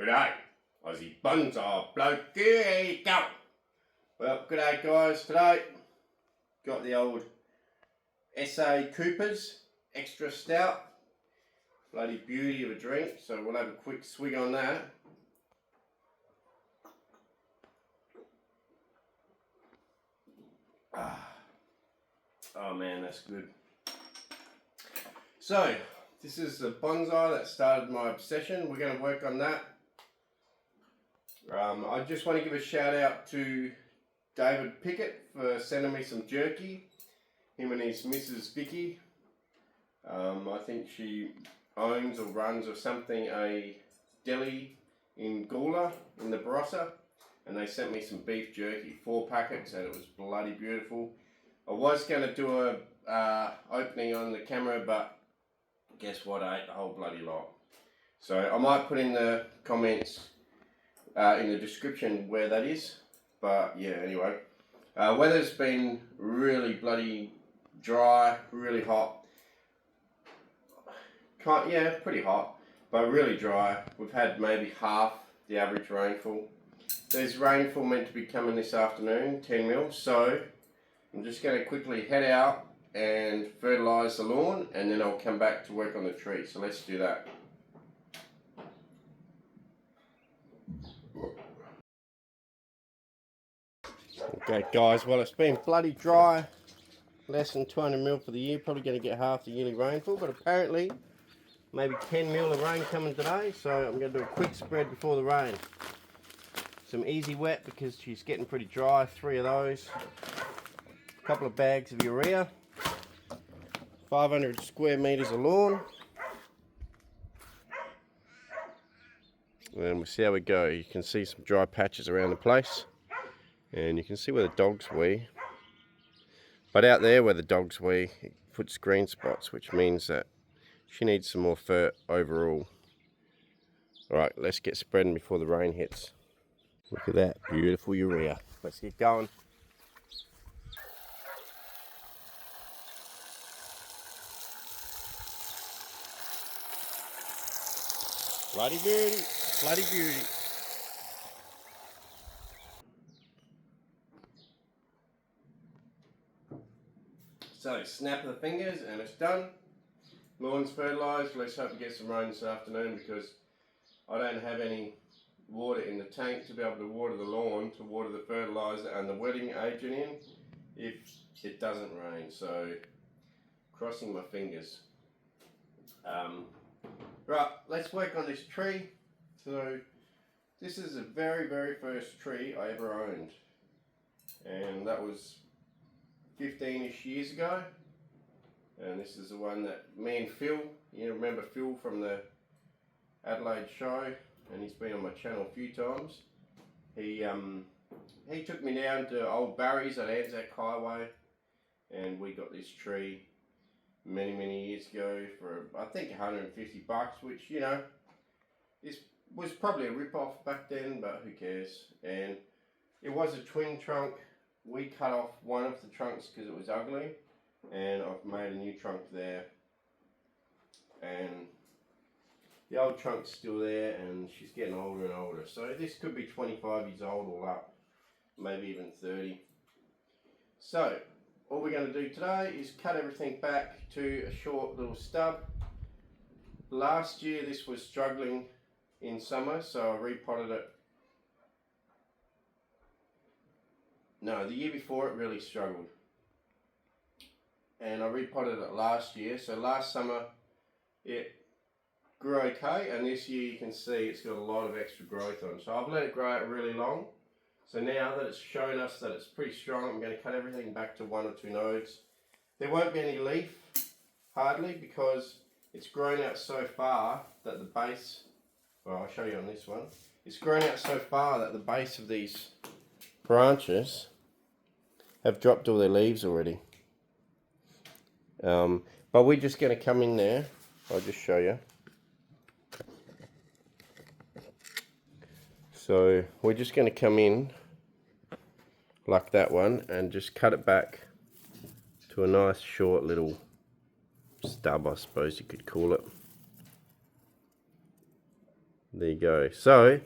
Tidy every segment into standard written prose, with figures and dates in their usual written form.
G'day, Aussie Bonsai Bloke, here you go. Well, g'day guys, today got the old SA Coopers Extra Stout. Bloody beauty of a drink, so we'll have a quick swig on that. Oh man, that's good. So, this is the bonsai that started my obsession. We're going to work on that. I just want to give a shout out to David Picket for sending me some jerky. Him and his Mrs. Viki. I think she owns or runs or something a deli in Gawler in the Barossa, and they sent me some beef jerky, 4 packets, and it was bloody beautiful. I was going to do a opening on the camera, but guess what, I ate the whole bloody lot. So I might put in the comments in the description where that is, but yeah, anyway. Weather's been really bloody dry, really hot. Yeah, pretty hot, but really dry. We've had maybe half the average rainfall. There's rainfall meant to be coming this afternoon, 10 mils, so I'm just going to quickly head out and fertilise the lawn, and then I'll come back to work on the tree. So let's do that. Okay guys, well it's been bloody dry, less than 200 mil for the year, probably going to get half the yearly rainfall, but apparently maybe 10 mil of rain coming today, so I'm going to do a quick spread before the rain. Some easy wet because she's getting pretty dry, 3 of those, a couple of bags of urea, 500 square meters of lawn, and we'll see how we go. You can see some dry patches around the place, and you can see where the dogs wee, but out there where the dogs wee it puts green spots, which means that she needs some more fert overall. Alright, let's get spreading before the rain hits. Look at that beautiful urea. Let's get going. Bloody beauty, bloody beauty. So, snap of the fingers and it's done. Lawn's fertilised. Let's hope we get some rain this afternoon because I don't have any water in the tank to be able to water the lawn, to water the fertiliser and the wetting agent in if it doesn't rain. So, crossing my fingers. Right, let's work on this tree. So, this is the very, very first tree I ever owned, and that was 15-ish years ago. And this is the one that me and Phil, you remember Phil from the Adelaide show, and he's been on my channel a few times. He took me down to Old Barry's at Anzac Highway, and we got this tree many years ago for I think 150 bucks, which, you know, was probably a rip-off back then, but who cares. And it was a twin trunk. We cut off one of the trunks because it was ugly, and I've made a new trunk there, and the old trunk's still there, and she's getting older and older. So this could be 25 years old all up, maybe even 30. So all we're going to do today is cut everything back to a short little stub. Last year this was struggling in summer, so I repotted it. No, the year before it really struggled, and I repotted it last year. So last summer it grew okay, and this year you can see it's got a lot of extra growth on. So I've let it grow out really long. So now that it's shown us that it's pretty strong, I'm going to cut everything back to 1 or 2 nodes. There won't be any leaf, hardly, because it's grown out so far that the base, well, I'll show you on this one, it's grown out so far that the base of these branches have dropped all their leaves already. But we're just going to come in there. I'll just show you. So we're just going to come in like that one and just cut it back to a nice short little stub, I suppose you could call it. There you go. So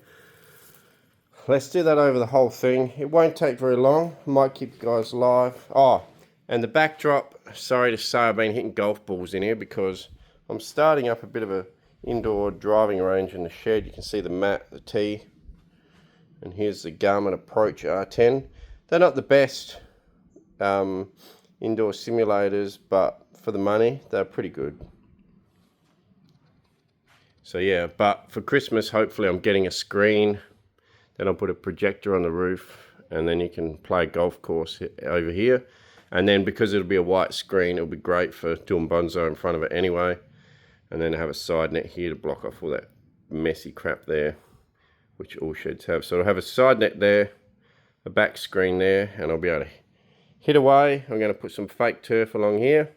let's do that over the whole thing. It won't take very long. Might keep you guys alive. Oh, and the backdrop, sorry to say I've been hitting golf balls in here because I'm starting up a bit of a indoor driving range in the shed. You can see the mat, the tee, and here's the Garmin Approach R10. They're not the best indoor simulators, but for the money, they're pretty good. So yeah, but for Christmas, hopefully I'm getting a screen. Then I'll put a projector on the roof, and then you can play a golf course over here. And then because it'll be a white screen, it'll be great for doing bonsai in front of it anyway. And then have a side net here to block off all that messy crap there, which all sheds have. So I'll have a side net there, a back screen there, and I'll be able to hit away. I'm going to put some fake turf along here,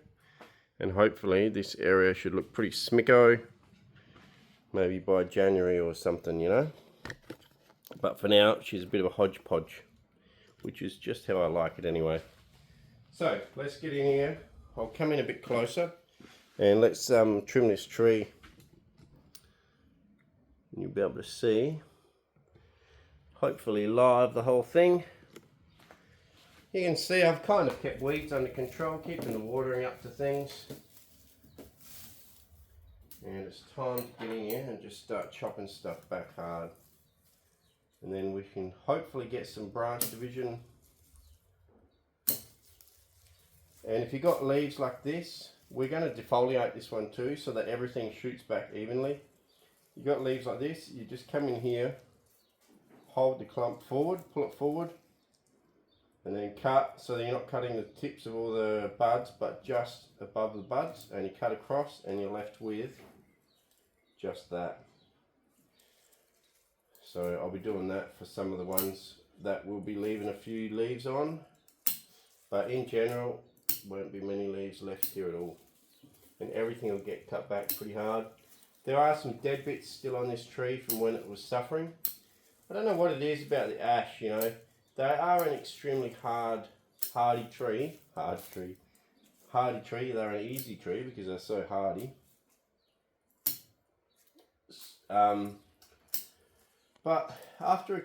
and hopefully this area should look pretty smicko, maybe by January or something, you know. But for now, she's a bit of a hodgepodge, which is just how I like it anyway. So let's get in here. I'll come in a bit closer and let's trim this tree. You'll be able to see, hopefully live, the whole thing. You can see I've kind of kept weeds under control, keeping the watering up to things. And it's time to get in here and just start chopping stuff back hard. And then we can hopefully get some branch division. And if you've got leaves like this, we're going to defoliate this one too, so that everything shoots back evenly. You've got leaves like this, you just come in here, hold the clump forward, pull it forward, and then cut, so that you're not cutting the tips of all the buds, but just above the buds, and you cut across and you're left with just that. So I'll be doing that for some of the ones that will be leaving a few leaves on, but in general won't be many leaves left here at all, and everything will get cut back pretty hard. There are some dead bits still on this tree from when it was suffering. I don't know what it is about the ash, you know. They are an extremely hardy tree. They're an easy tree because they're so hardy. But after a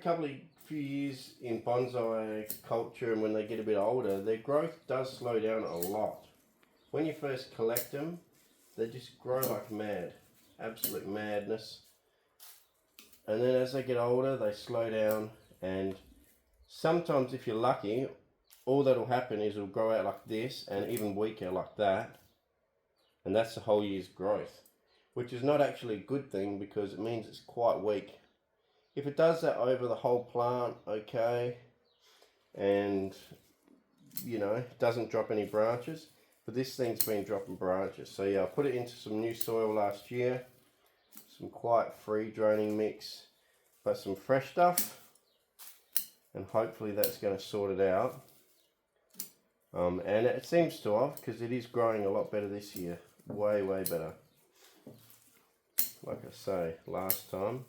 few years in bonsai culture, and when they get a bit older, their growth does slow down a lot. When you first collect them, they just grow like mad, absolute madness. And then as they get older, they slow down, and sometimes if you're lucky, all that'll happen is it'll grow out like this, and even weaker like that. And that's the whole year's growth, which is not actually a good thing because it means it's quite weak. If it does that over the whole plant, okay, and you know, doesn't drop any branches, but this thing's been dropping branches. So yeah, I put it into some new soil last year, some quite free draining mix, but some fresh stuff, and hopefully that's going to sort it out. And it seems to have, because it is growing a lot better this year, way better. Like I say, last time.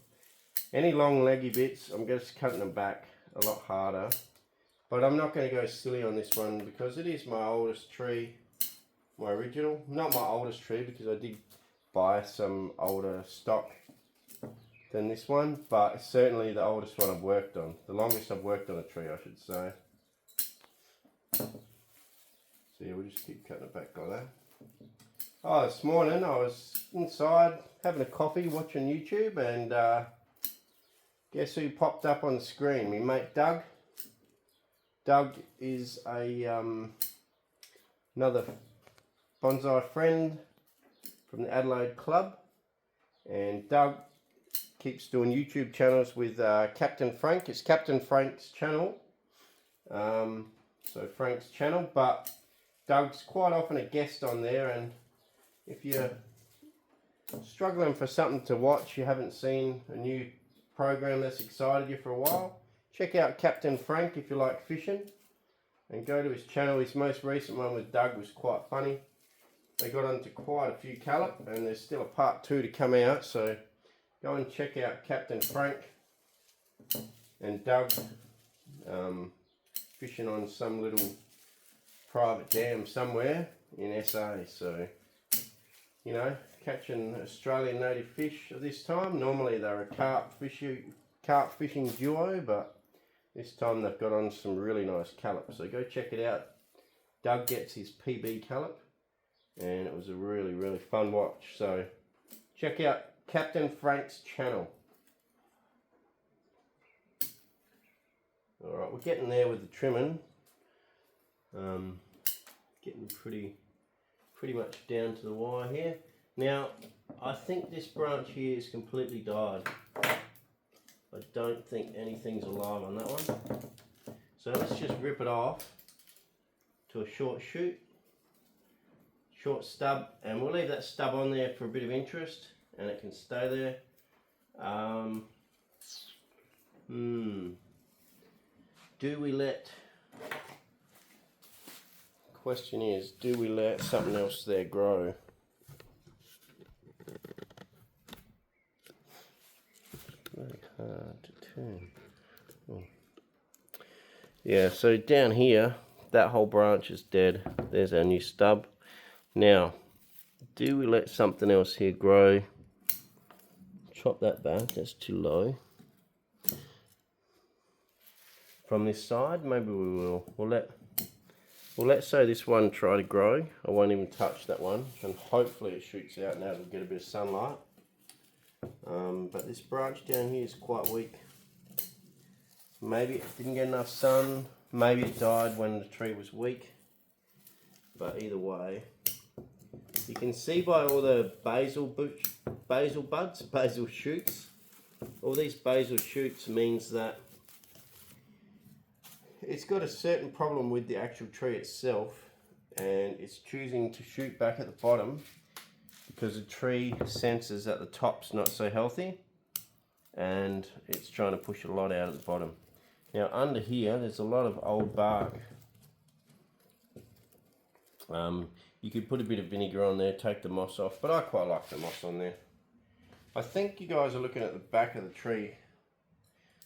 Any long leggy bits, I'm just cutting them back a lot harder. But I'm not going to go silly on this one because it is my oldest tree, my original. Not my oldest tree because I did buy some older stock than this one, but it's certainly the oldest one I've worked on. The longest I've worked on a tree, I should say. So yeah, we'll just keep cutting it back like that. Oh, this morning I was inside having a coffee, watching YouTube, and guess who popped up on the screen? My mate Doug. Doug is another bonsai friend from the Adelaide Club, and Doug keeps doing YouTube channels with Captain Frank. It's Captain Frank's channel, so Frank's channel, but Doug's quite often a guest on there, and if you're struggling for something to watch, you haven't seen a new program that's excited you for a while, check out Captain Frank if you like fishing, and go to his channel. His most recent one with Doug was quite funny. They got onto quite a few callop, and there's still a part 2 to come out, so go and check out Captain Frank and Doug fishing on some little private dam somewhere in SA. So, you know, catching Australian native fish at this time. Normally they're a carp fishing duo, but this time they've got on some really nice callop. So go check it out. Doug gets his PB callop, and it was a really, really fun watch. So check out Captain Frank's channel. Alright, we're getting there with the trimming. Getting pretty much down to the wire here. Now, I think this branch here is completely died. I don't think anything's alive on that one. So let's just rip it off to a short shoot, short stub, and we'll leave that stub on there for a bit of interest, and it can stay there. Do we let, question is, do we let something else there grow? Very hard to turn. Oh. Yeah, so down here, that whole branch is dead. There's our new stub. Now, do we let something else here grow? Chop that back, that's too low. From this side, maybe we will. We'll let say this one try to grow. I won't even touch that one, and hopefully it shoots out now. It'll get a bit of sunlight. But this branch down here is quite weak. Maybe it didn't get enough sun. Maybe it died when the tree was weak. But either way, you can see by all the basil shoots. All these basil shoots means that it's got a certain problem with the actual tree itself, and it's choosing to shoot back at the bottom because the tree senses that the top's not so healthy, and it's trying to push a lot out at the bottom. Now under here there's a lot of old bark. You could put a bit of vinegar on there, take the moss off, but I quite like the moss on there. I think you guys are looking at the back of the tree,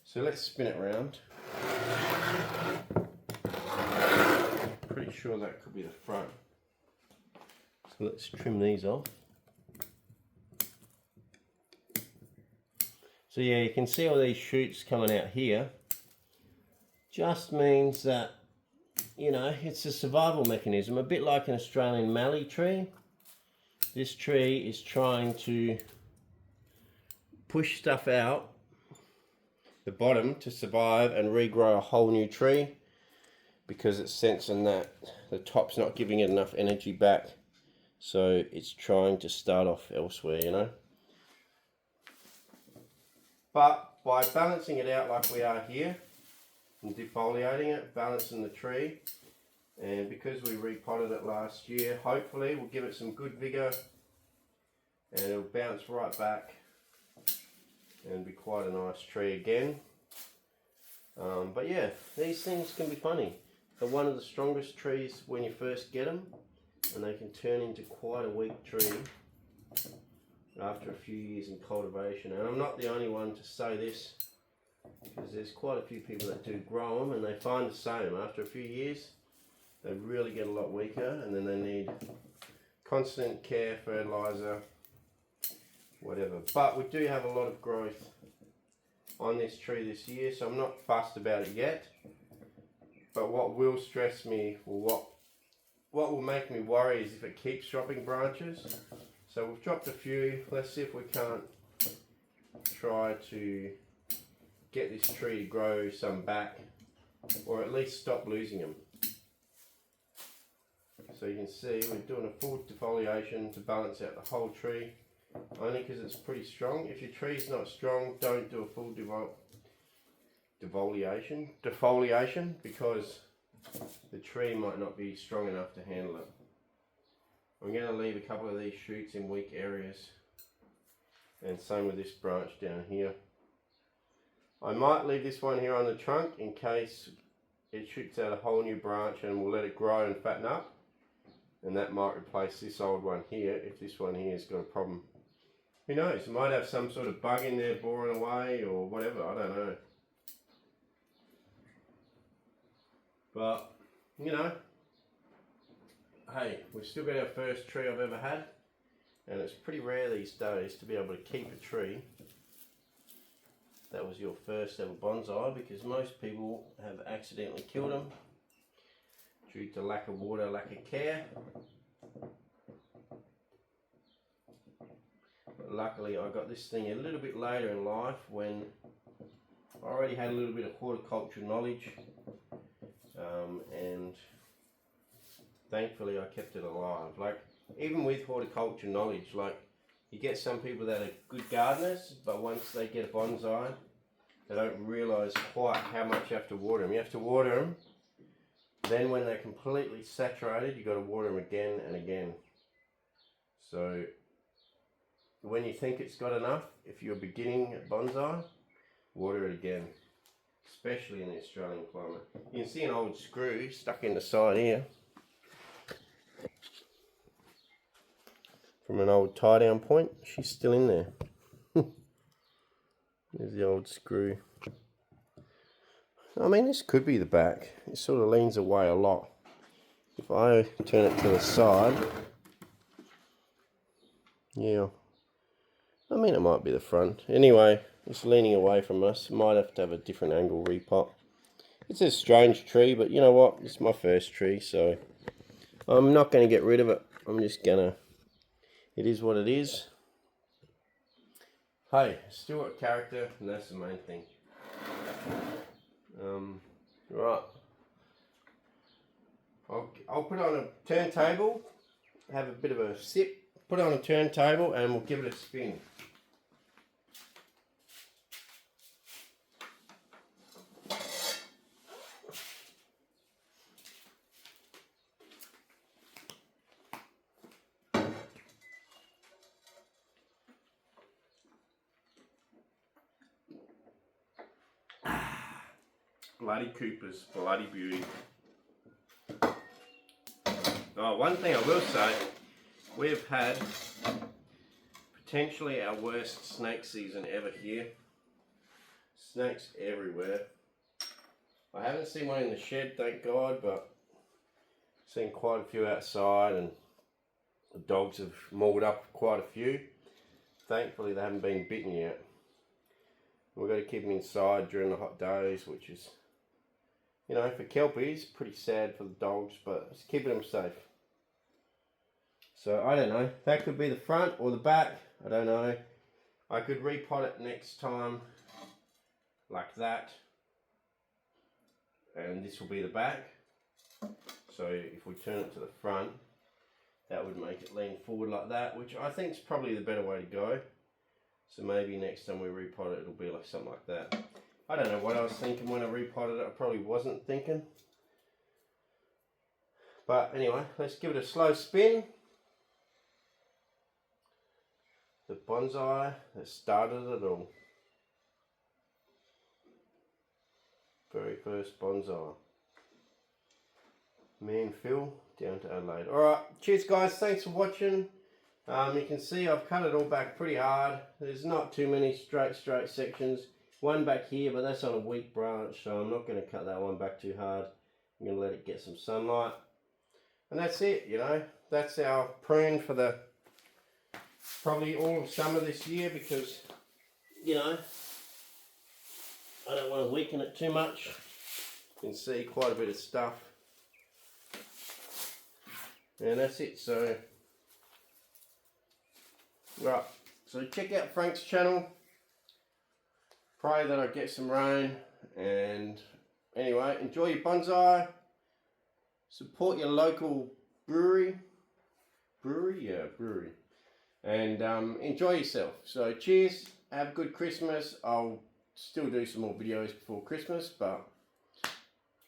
so let's spin it around. Pretty sure that could be the front. So let's trim these off. So yeah, you can see all these shoots coming out here. Just means that, you know, it's a survival mechanism, a bit like an Australian mallee tree. This tree is trying to push stuff out the bottom to survive and regrow a whole new tree, because it's sensing that the top's not giving it enough energy back, so it's trying to start off elsewhere, you know. But by balancing it out like we are here and defoliating it, balancing the tree, and because we repotted it last year, hopefully we'll give it some good vigor and it'll bounce right back and be quite a nice tree again. But yeah, these things can be funny. They're one of the strongest trees when you first get them, and they can turn into quite a weak tree after a few years in cultivation. And I'm not the only one to say this, because there's quite a few people that do grow them and they find the same. After a few years they really get a lot weaker, and then they need constant care, fertilizer, whatever. But we do have a lot of growth on this tree this year, so I'm not fussed about it yet. But what will stress me, or what will make me worry, is if it keeps dropping branches. So we've dropped a few. Let's see if we can't try to get this tree to grow some back, or at least stop losing them. So you can see we're doing a full defoliation to balance out the whole tree, only because it's pretty strong. If your tree's not strong, don't do a full defoliation, because the tree might not be strong enough to handle it. I'm going to leave a couple of these shoots in weak areas, and same with this branch down here. I might leave this one here on the trunk in case it shoots out a whole new branch, and we'll let it grow and fatten up, and that might replace this old one here if this one here has got a problem. Who knows, it might have some sort of bug in there boring away or whatever, I don't know. But, you know, hey, we've still got our first tree I've ever had, And it's pretty rare these days to be able to keep a tree that was your first ever bonsai, because most people have accidentally killed them due to lack of water, lack of care. But luckily I got this thing a little bit later in life when I already had a little bit of horticulture knowledge, and thankfully I kept it alive. Like, even with horticulture knowledge, like, you get some people that are good gardeners, but once they get a bonsai, they don't realise quite how much you have to water them. You have to water them, then when they're completely saturated, you've got to water them again and again. So when you think it's got enough, if you're beginning at bonsai, water it again, especially in the Australian climate. You can see an old screw stuck in the side here from an old tie down point. She's still in there. There's the old screw. I mean, this could be the back. It sort of leans away a lot. If I turn it to the side, yeah, I mean, it might be the front. Anyway, it's leaning away from us. Might have to have a different angle repot. It's a strange tree, but you know what? It's my first tree, so I'm not going to get rid of it. I'm just gonna, it is what it is. Hey, still got character, and that's the main thing. Right. I'll put it on a turntable, have a bit of a sip, put it on a turntable, and we'll give it a spin. Bloody Coopers, bloody beauty. Oh, one thing I will say, we've had potentially our worst snake season ever here. Snakes everywhere. I haven't seen one in the shed, thank God, but I've seen quite a few outside, and the dogs have mauled up quite a few. Thankfully they haven't been bitten yet. We've got to keep them inside during the hot days, which is, you know, for kelpies, pretty sad for the dogs, but it's keeping them safe. So I don't know, that could be the front or the back, I don't know. I could repot it next time like that, and this will be the back. So if we turn it to the front, that would make it lean forward like that, which I think is probably the better way to go. So maybe next time we repot it, it'll be like something like that. I don't know what I was thinking when I repotted it. I probably wasn't thinking. But anyway, let's give it a slow spin. The bonsai that started it all. Very first bonsai. Me and Phil down to Adelaide. Alright, cheers guys, thanks for watching. You can see I've cut it all back pretty hard. There's not too many straight sections. One back here, but that's on a weak branch, so I'm not going to cut that one back too hard. I'm going to let it get some sunlight. And that's it, you know. That's our prune for the probably all of summer this year, because, you know, I don't want to weaken it too much. You can see quite a bit of stuff. And that's it, so right, so check out Frank's channel. Pray that I get some rain, and anyway, enjoy your bonsai. Support your local brewery, and enjoy yourself. So cheers, have a good Christmas. I'll still do some more videos before Christmas, but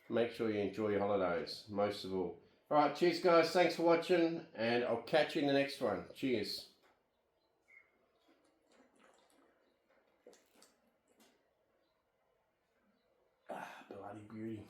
make sure you enjoy your holidays most of all. Alright, cheers guys, thanks for watching, and I'll catch you in the next one. Cheers. Bloody beauty.